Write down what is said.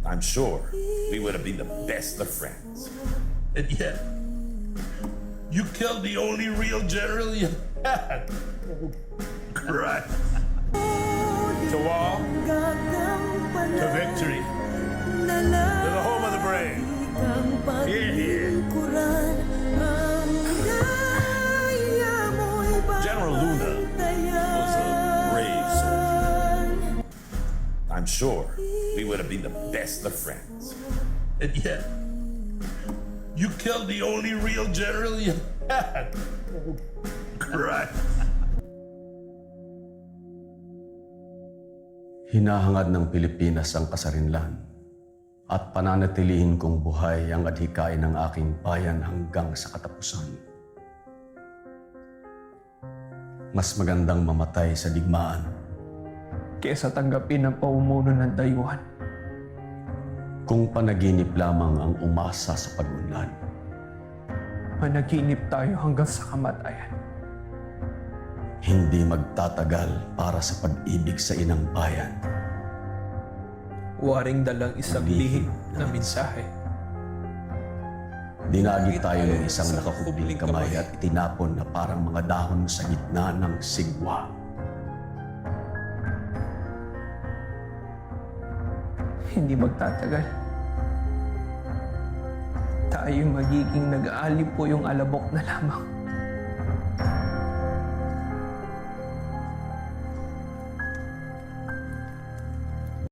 I'm sure we would have been the best of friends. And yet, you killed the only real general you had. Right. To war, to victory, to the home of the brave. Here, here. General Luna was a brave soldier. I'm sure we would have been the best of friends. And yet, you killed the only real general you had. Right. Hinahangad ng Pilipinas ang kasarinlan at pananatilihin kong buhay ang adhikain ng aking bayan hanggang sa katapusan. Mas magandang mamatay sa digmaan kesa tanggapin ang paumuno ng dayuhan. kung panaginip lamang ang umasa sa pag-unlad. Managinip tayo hanggang sa kamatayan. Hindi magtatagal para sa pag-ibig sa inang bayan. Waring dalang isang lihim na mensahe. Dinagi tayo ng isang nakakubling kamay at itinapon na parang mga dahon sa gitna ng sigwa. Hindi magtatagal. Tayo magiging nag-aalipo yung alabok na lamang.